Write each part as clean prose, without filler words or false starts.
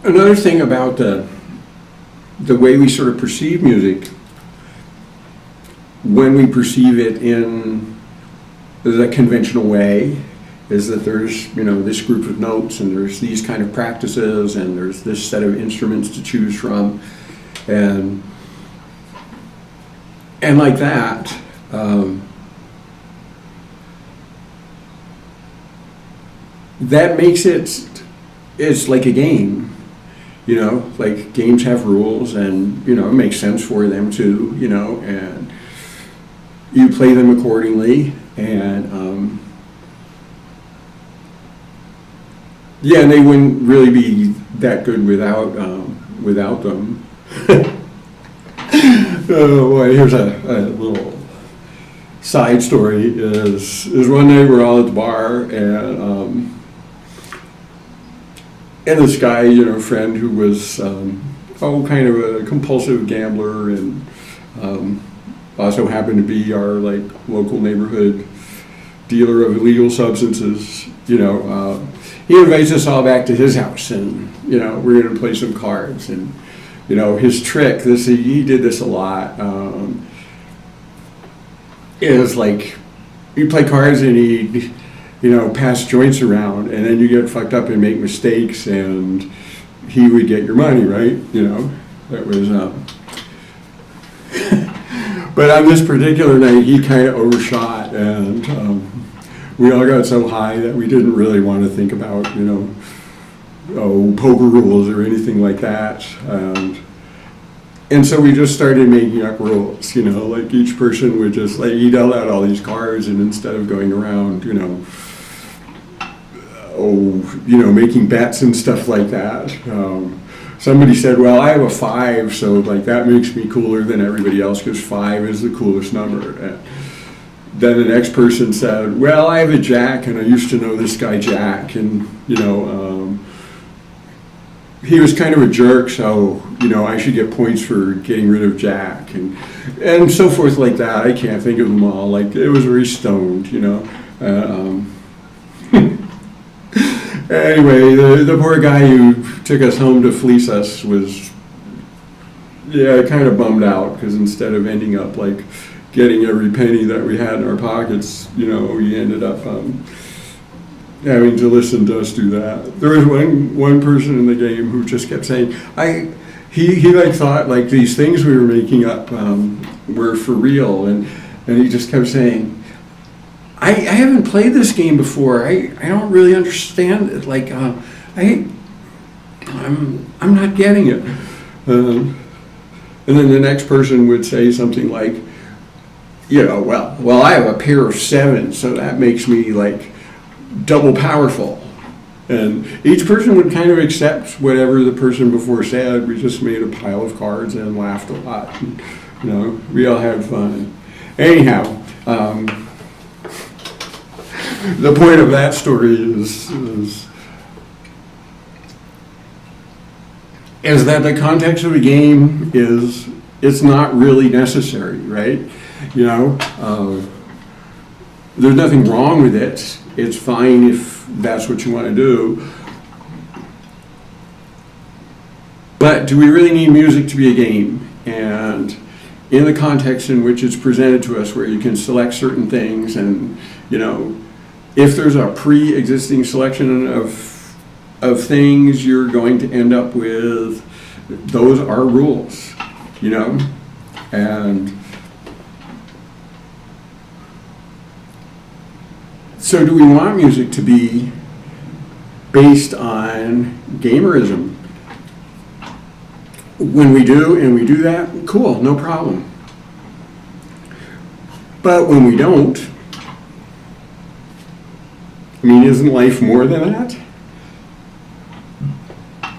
Another thing about the way we sort of perceive music, when we perceive it in the conventional way, is that there's, this group of notes, and there's these kind of practices, and there's this set of instruments to choose from, and like that. That makes it's like a game, like games have rules, and, it makes sense for them to, and you play them accordingly, and, and they wouldn't really be that good without them. Oh boy, here's a little side story. Is one night we're all at the bar, and this guy, friend who was kind of a compulsive gambler, and also happened to be our local neighborhood dealer of illegal substances. He invites us all back to his house, and we're going to play some cards. And his trick, he did this a lot, is you play cards and he'd pass joints around, and then you get fucked up and make mistakes, and he would get your money, right? That was. But on this particular night, he kind of overshot, and we all got so high that we didn't really want to think about, poker rules or anything like that. And so we just started making up rules, each person would just, he dealt out all these cards, and instead of going around, making bets and stuff like that, somebody said, well, I have a 5, so that makes me cooler than everybody else because 5 is the coolest number. And then the next person said, well, I have a Jack, and I used to know this guy Jack, and he was kind of a jerk, so I should get points for getting rid of Jack, and so forth like that. I can't think of them all. It was very stoned, Anyway, the poor guy who took us home to fleece us was, kind of bummed out, because instead of ending up getting every penny that we had in our pockets, we ended up having to listen to us do that. There was one person in the game who just kept saying, he thought these things we were making up were for real, and he just kept saying, I haven't played this game before. I don't really understand it. I'm not getting it. And then the next person would say something like, well, I have a pair of 7, so that makes me double powerful. And each person would kind of accept whatever the person before said. We just made a pile of cards and laughed a lot. And, we all had fun. Anyhow, the point of that story is that the context of the game it's not really necessary, right? There's nothing wrong with it. It's fine if that's what you want to do. But do we really need music to be a game? And in the context in which it's presented to us, where you can select certain things, and if there's a pre-existing selection of things, you're going to end up with those are rules, and so do we want music to be based on gamerism? When we do, and we do that, cool, no problem. But when we don't, isn't life more than that?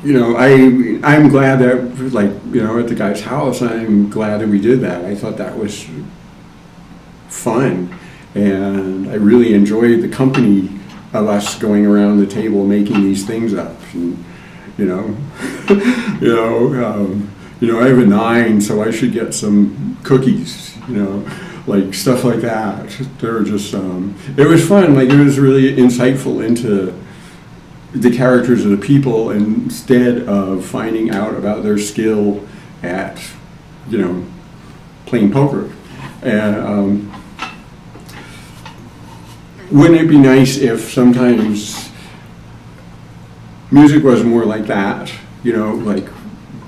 I'm glad that, at the guy's house, I'm glad that we did that. I thought that was fun, and I really enjoyed the company of us going around the table making these things up. And, I have a 9, so I should get some cookies, stuff like that. They were just, it was fun. It was really insightful into the characters of the people instead of finding out about their skill at, playing poker. And wouldn't it be nice if sometimes music was more like that, like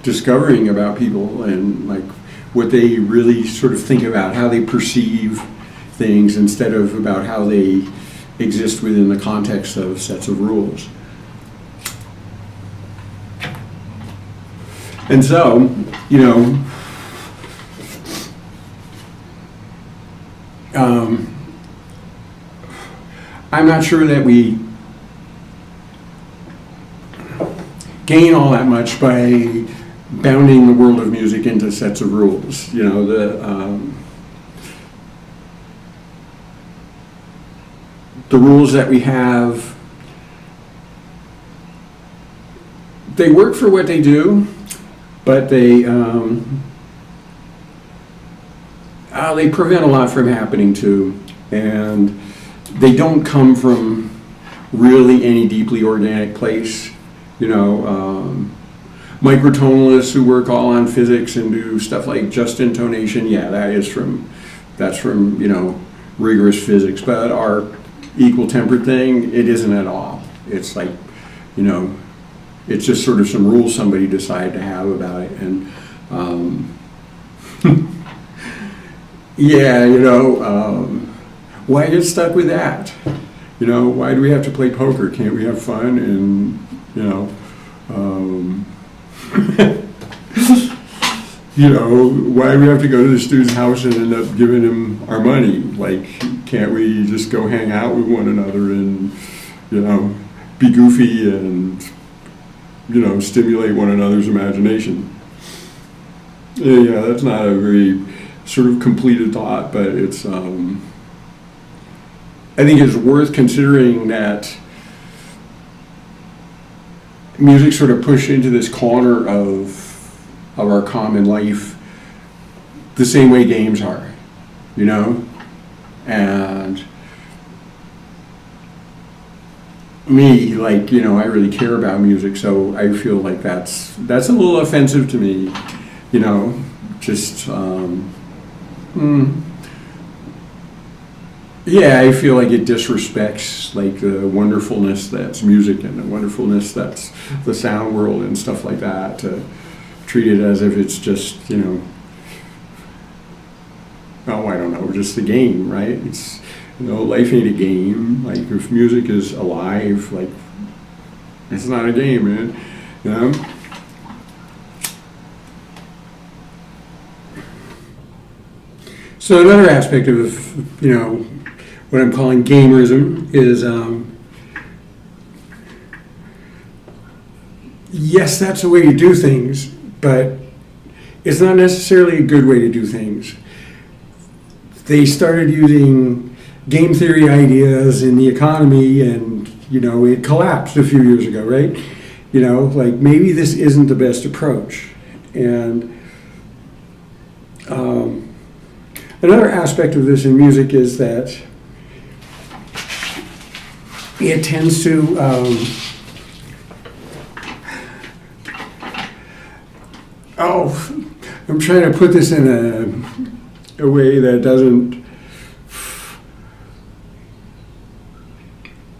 discovering about people and like what they really sort of think about, how they perceive things instead of about how they exist within the context of sets of rules. And so, I'm not sure that we gain all that much by bounding the world of music into sets of rules. The rules that we have, they work for what they do, but they prevent a lot from happening too, and they don't come from really any deeply organic place. Microtonalists who work all on physics and do stuff like just intonation, that's from rigorous physics. But our equal tempered thing, it isn't at all. It's like, it's just sort of some rules somebody decided to have about it. And why get stuck with that? Why do we have to play poker? Can't we have fun? And why do we have to go to this dude's house and end up giving him our money? Like, can't we just go hang out with one another and, be goofy and, stimulate one another's imagination? Yeah, that's not a very sort of completed thought, but it's, I think it's worth considering that music sort of pushed into this corner of our common life the same way games are, and me, like, I really care about music, so I feel like that's a little offensive to me, just I feel like it disrespects like the wonderfulness that's music and the wonderfulness that's the sound world and stuff like that, to treat it as if it's just, I don't know, just a game, right? It's, life ain't a game. Like, if music is alive, like, it's not a game, man, So another aspect of, what I'm calling gamerism is, yes, that's a way to do things, but it's not necessarily a good way to do things. They started using game theory ideas in the economy, and, it collapsed a few years ago, right? Like, maybe this isn't the best approach. And another aspect of this in music is that it tends to I'm trying to put this in a way that doesn't,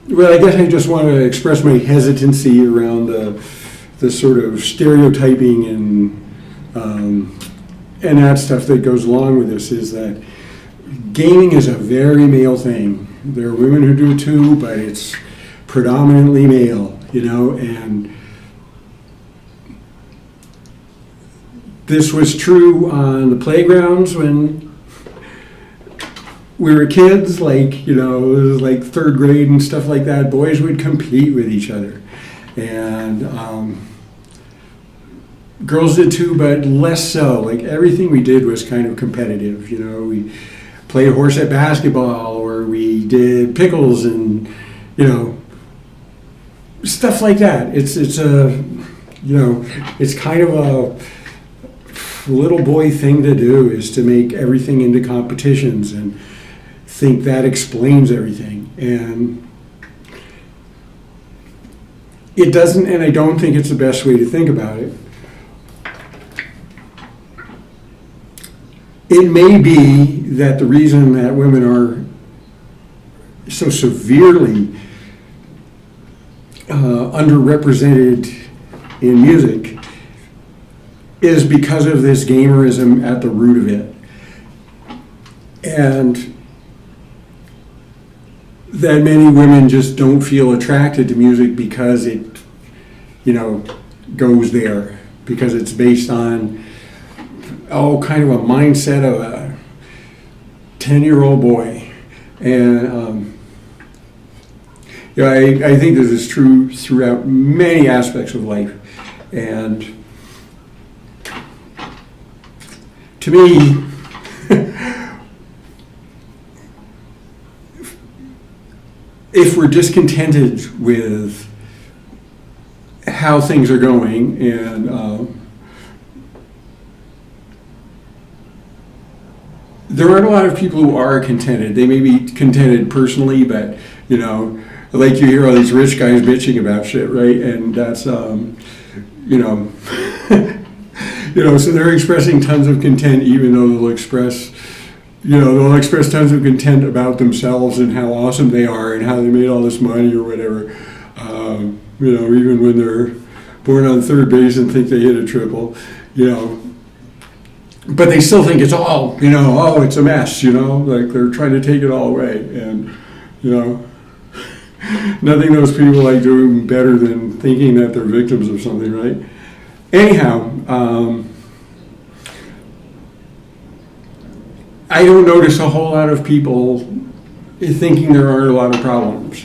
well, I guess I just want to express my hesitancy around the sort of stereotyping and that stuff that goes along with this, is that gaming is a very male thing. There are women who do it too, but it's predominantly male, and this was true on the playgrounds when we were kids, like, it was like third grade and stuff like that. Boys would compete with each other. And girls did too, but less so. Like, everything we did was kind of competitive. We played horse at basketball, or we did pickles and, stuff like that. It's a, it's kind of a little boy thing to do, is to make everything into competitions and think that explains everything. And it doesn't, and I don't think it's the best way to think about it. It may be that the reason that women are so severely underrepresented in music is because of this gamerism at the root of it. And that many women just don't feel attracted to music because it, goes there, because it's based on, kind of a mindset of a 10-year-old boy. And, I think this is true throughout many aspects of life. And to me, if we're discontented with how things are going, and there aren't a lot of people who are contented. They may be contented personally, but like you hear all these rich guys bitching about shit, right? And that's so they're expressing tons of content, even though they'll express tons of content about themselves and how awesome they are and how they made all this money or whatever. Even when they're born on third base and think they hit a triple, but they still think it's all, it's a mess, like they're trying to take it all away. And, nothing those people like doing better than thinking that they're victims of something, right? Anyhow, I don't notice a whole lot of people thinking there aren't a lot of problems,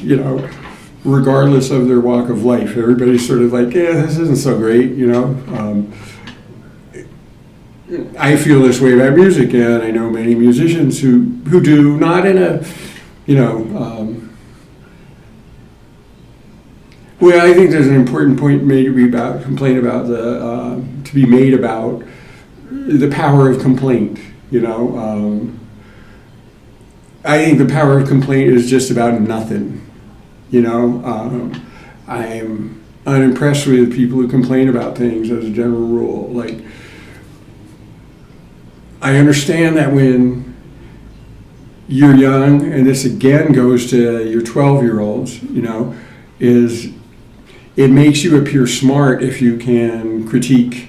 regardless of their walk of life. Everybody's sort of like, this isn't so great, I feel this way about music, and I know many musicians who do, not in a, well, I think there's an important point to be made about the power of complaint. I think the power of complaint is just about nothing. I'm unimpressed with people who complain about things as a general rule. Like, I understand that when you're young, and this again goes to your 12-year-olds, is it makes you appear smart if you can critique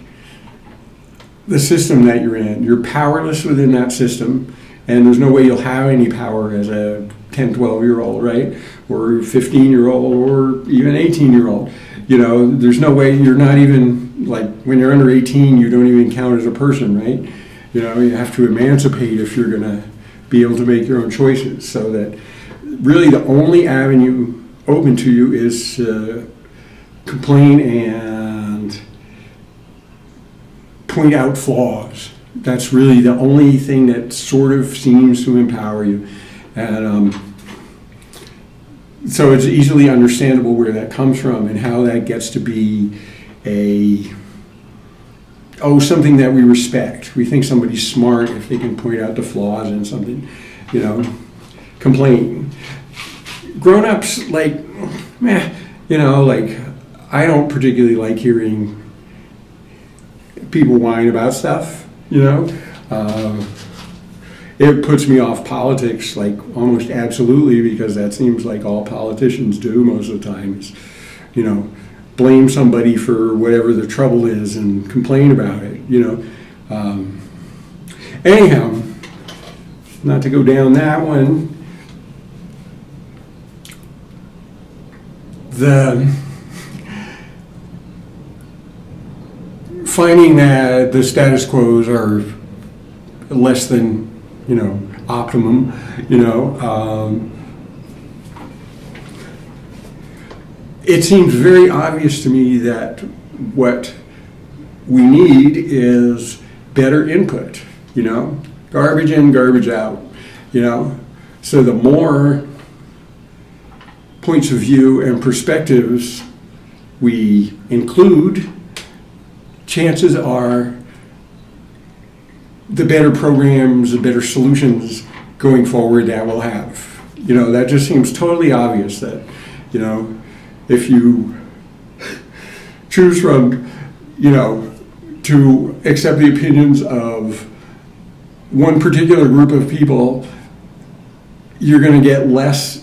the system that you're in. You're powerless within that system, and there's no way you'll have any power as a 10, 12-year-old, right? Or 15-year-old, or even 18-year-old. There's no way. You're not even, like, when you're under 18, you don't even count as a person, right? You have to emancipate if you're going to be able to make your own choices. So that really the only avenue open to you is complain and point out flaws. That's really the only thing that sort of seems to empower you. And so it's easily understandable where that comes from and how that gets to be something that we respect. We think somebody's smart if they can point out the flaws in something, complain. Grown-ups, like, I don't particularly like hearing people whine about stuff, It puts me off politics, like, almost absolutely, because that seems like all politicians do most of the time is, blame somebody for whatever the trouble is and complain about it, Anyhow, not to go down that one, finding that the status quos are less than, optimum, it seems very obvious to me that what we need is better input, garbage in, garbage out, so the more points of view and perspectives we include, chances are the better programs, the better solutions going forward that we'll have. That just seems totally obvious that, if you choose from, to accept the opinions of one particular group of people, you're going to get less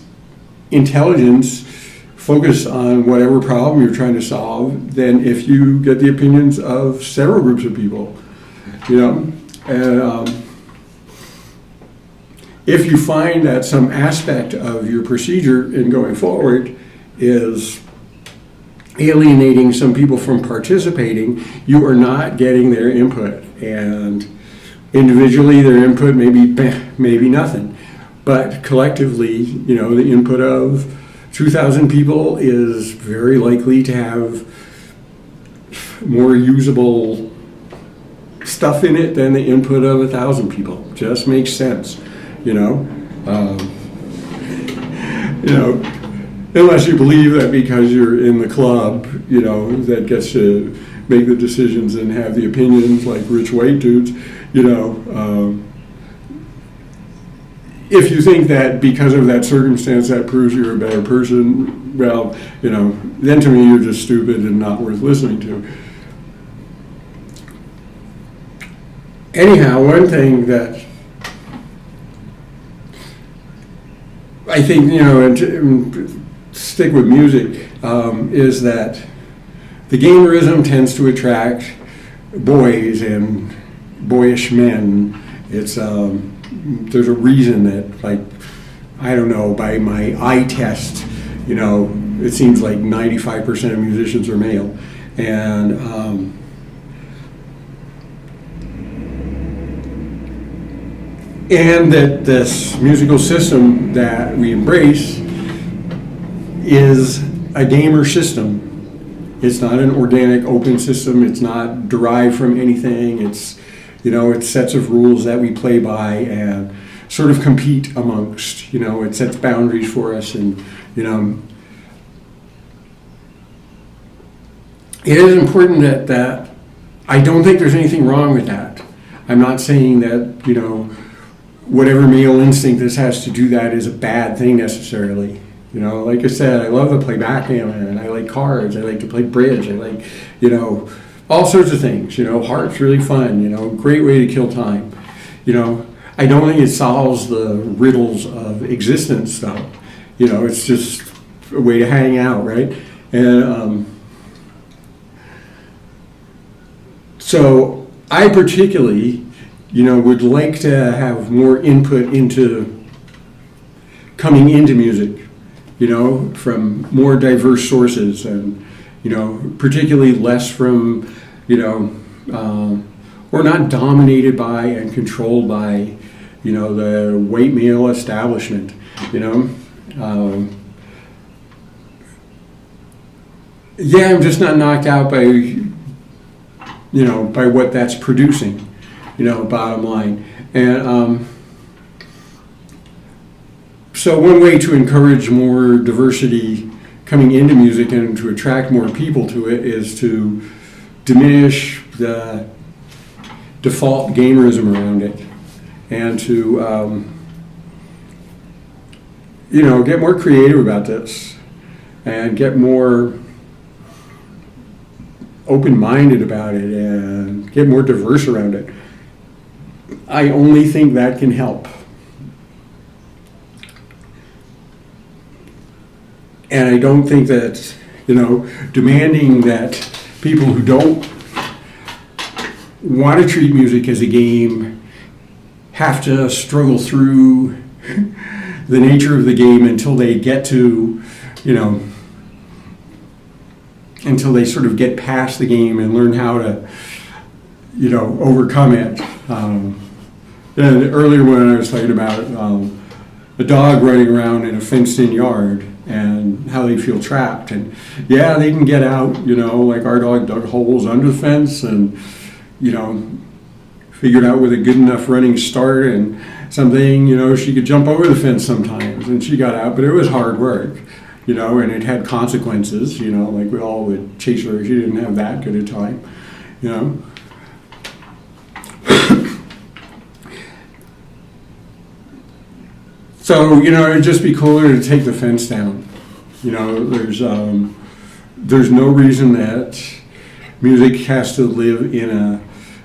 intelligence focused on whatever problem you're trying to solve than if you get the opinions of several groups of people, And if you find that some aspect of your procedure in going forward is alienating some people from participating, you are not getting their input. And individually, their input may be nothing. But collectively, the input of 2,000 people is very likely to have more usable stuff in it than the input of 1,000 people. Just makes sense, Unless you believe that because you're in the club, that gets to make the decisions and have the opinions like rich white dudes, if you think that because of that circumstance that proves you're a better person, well, then to me you're just stupid and not worth listening to. Anyhow, one thing that I think, and stick with music, is that the gamerism tends to attract boys and boyish men. It's there's a reason that, by my eye test, it seems like 95% of musicians are male, and that this musical system that we embrace is a gamer system. It's not an organic, open system. It's not derived from anything. It's, it's sets of rules that we play by and sort of compete amongst. It sets boundaries for us, and it is important that I don't think there's anything wrong with that. I'm not saying that, whatever male instinct this has to do that is a bad thing necessarily. Like I said, I love to play backgammon, and I like cards, I like to play bridge, I like, all sorts of things. Heart's really fun, great way to kill time. I don't think it solves the riddles of existence, though. It's just a way to hang out, right? And so I particularly, would like to have more input into coming into music, from more diverse sources, and, particularly less from, or not dominated by and controlled by, the white male establishment, I'm just not knocked out by, by what that's producing, bottom line. And so one way to encourage more diversity coming into music and to attract more people to it is to diminish the default gamerism around it, and to get more creative about this and get more open-minded about it and get more diverse around it. I only think that can help. And I don't think that, demanding that people who don't want to treat music as a game have to struggle through the nature of the game until they get to, until they sort of get past the game and learn how to, overcome it. And earlier when I was talking about a dog running around in a fenced-in yard and how they feel trapped. And they can get out, like our dog dug holes under the fence and, figured out with a good enough running start and something, she could jump over the fence sometimes, and she got out, but it was hard work, and it had consequences, like we all would chase her. She didn't have that good a time, So, it'd just be cooler to take the fence down. There's no reason that, music has to live in a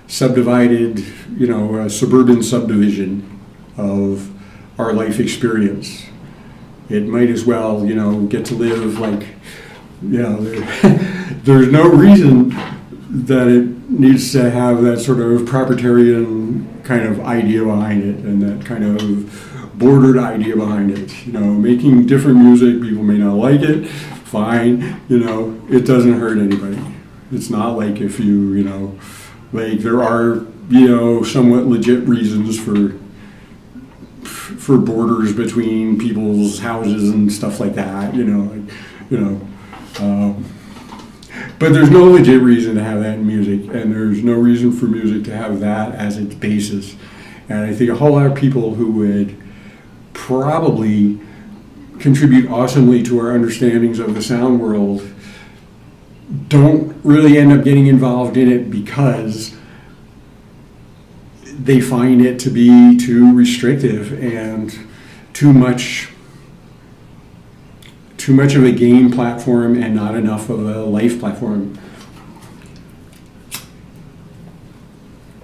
subdivided, a suburban subdivision of our life experience. It might as well, get to live like, there's no reason that it needs to have that sort of proprietarian kind of idea behind it and that kind of bordered idea behind it. Making different music, people may not like it, fine, it doesn't hurt anybody. It's not like if you, like there are, somewhat legit reasons for borders between people's houses and stuff like that, but there's no legit reason to have that in music, and there's no reason for music to have that as its basis. And I think a whole lot of people who would probably contribute awesomely to our understandings of the sound world don't really end up getting involved in it because they find it to be too restrictive and too much of a game platform and not enough of a life platform.